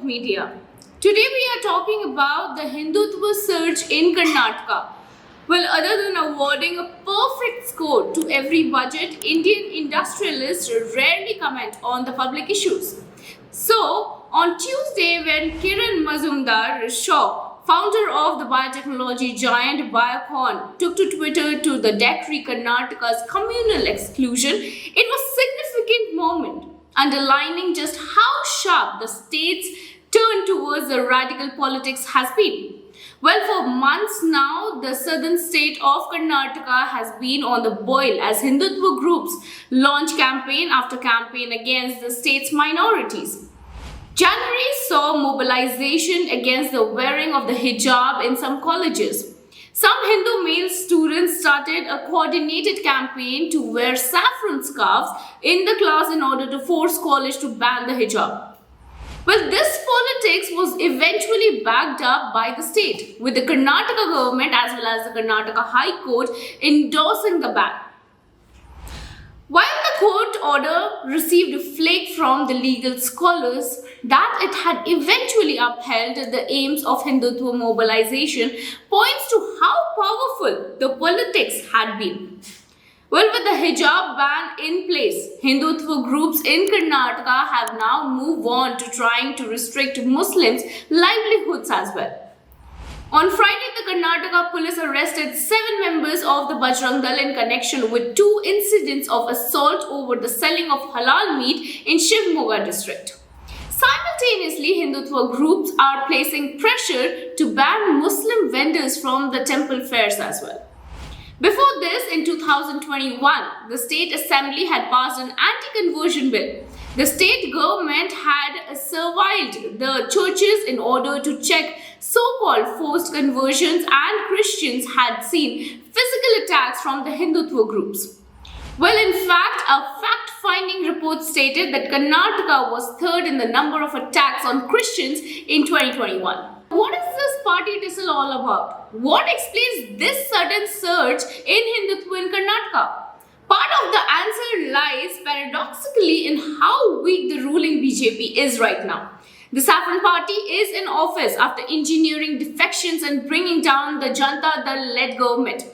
media. Today we are talking about the Hindutva surge in Karnataka. Well, other than awarding a perfect score to every budget, Indian industrialists rarely comment on the public issues. So, on Tuesday, when Kiran Mazumdar-Shaw, founder of the biotechnology giant Biocon, took to Twitter to decree Karnataka's communal exclusion, it was a significant moment, underlining just how sharp the state's turn towards the radical politics has been. Well, for months now, the southern state of Karnataka has been on the boil as Hindutva groups launch campaign after campaign against the state's minorities. January saw mobilization against the wearing of the hijab in some colleges. Some Hindu male students started a coordinated campaign to wear saffron scarves in the class in order to force college to ban the hijab. Well, this politics was eventually backed up by the state, with the Karnataka government as well as the Karnataka High Court endorsing the ban. While the court order received flake from the legal scholars that it had eventually upheld the aims of Hindutva mobilization points to how powerful the politics had been. Well, with the hijab ban in place, Hindutva groups in Karnataka have now moved on to trying to restrict Muslims' livelihoods as well. On Friday, the Karnataka police arrested 7 members of the Bajrang Dal in connection with 2 incidents of assault over the selling of halal meat in Shivamogga district. Simultaneously, Hindutva groups are placing pressure to ban Muslim vendors from the temple fairs as well. Before this, in 2021, the State Assembly had passed an anti-conversion bill. The state government had surveilled the churches in order to check so-called forced conversions, and Christians had seen physical attacks from the Hindutva groups. Well, in fact, a fact-finding report stated that Karnataka was third in the number of attacks on Christians in 2021. What is this party tussle all about? What explains this sudden surge in Hindutva in Karnataka? Part of the answer lies paradoxically in how weak the ruling BJP is right now. The Saffron Party is in office after engineering defections and bringing down the Janata Dal-led government.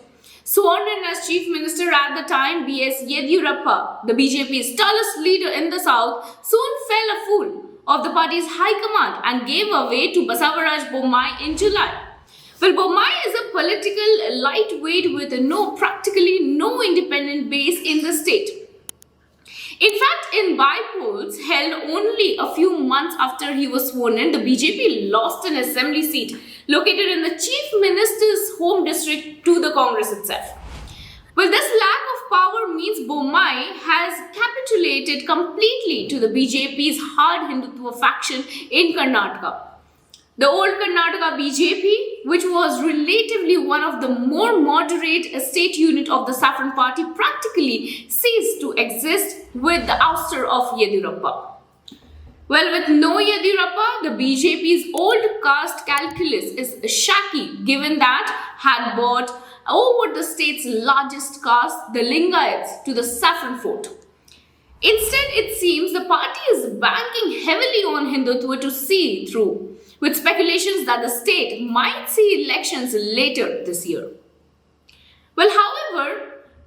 Sworn in as Chief Minister at the time, B.S. Yediyurappa, the BJP's tallest leader in the south, soon fell a fool of the party's high command and gave away to Basavaraj Bommai in July. Well, Bommai is a political lightweight with practically no independent base in the state. In fact, in by-polls held only a few months after he was sworn in, the BJP lost an assembly seat located in the Chief Minister's home district to the Congress itself. Well, this lack of power means Bommai has capitulated completely to the BJP's hard Hindutva faction in Karnataka. The old Karnataka BJP, which was relatively one of the more moderate state unit of the Saffron Party, practically ceased to exist with the ouster of Yediyurappa. Well, with no Yediyurappa, the BJP's old caste calculus is shaky, given that had bought over the state's largest caste, the Lingayats, to the Saffron fort. Instead, it seems the party is banking heavily on Hindutva to see through, with speculations that the state might see elections later this year. Well, however,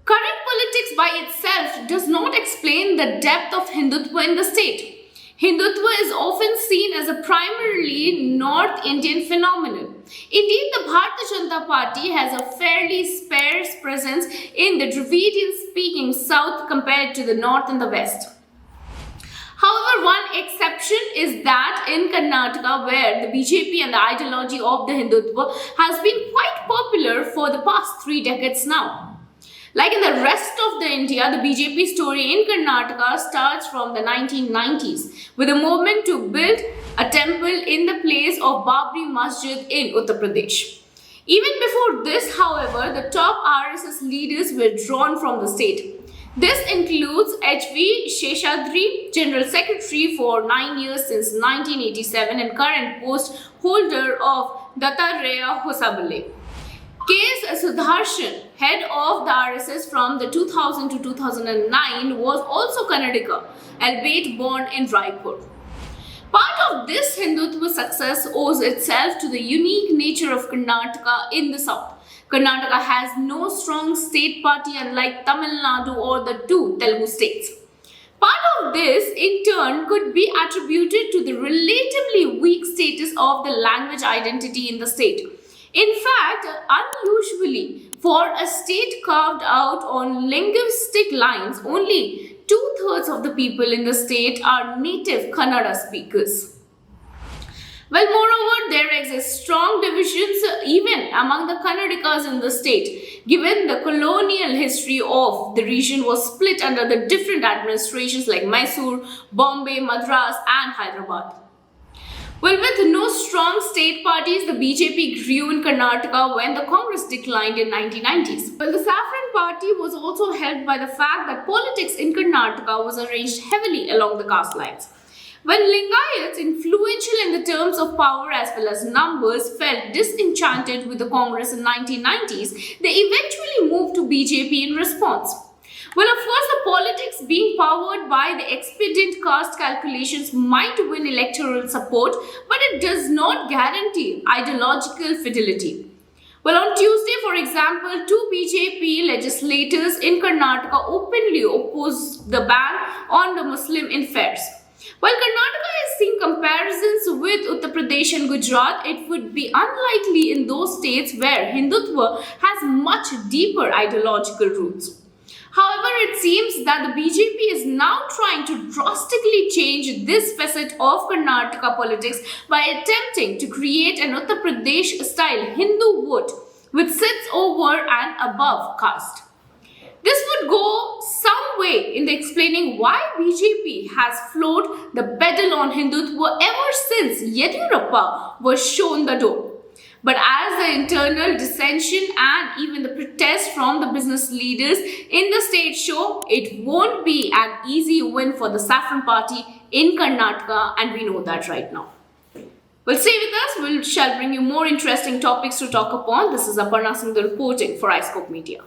current politics by itself does not explain the depth of Hindutva in the state. Hindutva is often seen as a primarily North Indian phenomenon. Indeed, the Bharatiya Janata Party has a fairly sparse presence in the Dravidian-speaking South compared to the North and the West. However, one exception is that in Karnataka, where the BJP and the ideology of the Hindutva has been quite popular for the past 3 decades now. Like in the rest of the India, the BJP story in Karnataka starts from the 1990s with a movement to build a temple in the place of Babri Masjid in Uttar Pradesh. Even before this, however, the top RSS leaders were drawn from the state. This includes H.V. Sheshadri, General Secretary for 9 years since 1987 and current post holder of Dattatreya Hosabale. K.S. Sudarshan, head of the RSS from the 2000 to 2009, was also Kannadiga, albeit born in Raipur. Part of this Hindutva success owes itself to the unique nature of Karnataka in the south. Karnataka has no strong state party unlike Tamil Nadu or the two Telugu states. Part of this, in turn, could be attributed to the relatively weak status of the language identity in the state. In fact, unusually, for a state carved out on linguistic lines, only 2/3 of the people in the state are native Kannada speakers. Well, moreover, there exist strong divisions even among the Kannadikas in the state, given the colonial history of the region was split under the different administrations like Mysore, Bombay, Madras and Hyderabad. Well, with no strong state parties, the BJP grew in Karnataka when the Congress declined in 1990s. Well, the Saffron Party was also helped by the fact that politics in Karnataka was arranged heavily along the caste lines. When Lingayats, influential in the terms of power as well as numbers, felt disenchanted with the Congress in 1990s, they eventually moved to BJP in response. Well, of course, the politics being powered by the expedient caste calculations might win electoral support, but it does not guarantee ideological fidelity. Well, on Tuesday, for example, two BJP legislators in Karnataka openly opposed the ban on the Muslim in fairs. While Karnataka has seen comparisons with Uttar Pradesh and Gujarat, it would be unlikely in those states where Hindutva has much deeper ideological roots. However, it seems that the BJP is now trying to drastically change this facet of Karnataka politics by attempting to create an Uttar Pradesh-style Hindu vote which sits over and above caste. This would go some way in explaining why BJP has floored the pedal on Hindutva ever since Yediyurappa was shown the door. But as the internal dissension and even the protest from the business leaders in the state show, it won't be an easy win for the Saffron Party in Karnataka, and we know that right now. Well, stay with us. We shall bring you more interesting topics to talk upon. This is Aparna Singh reporting for iScope Media.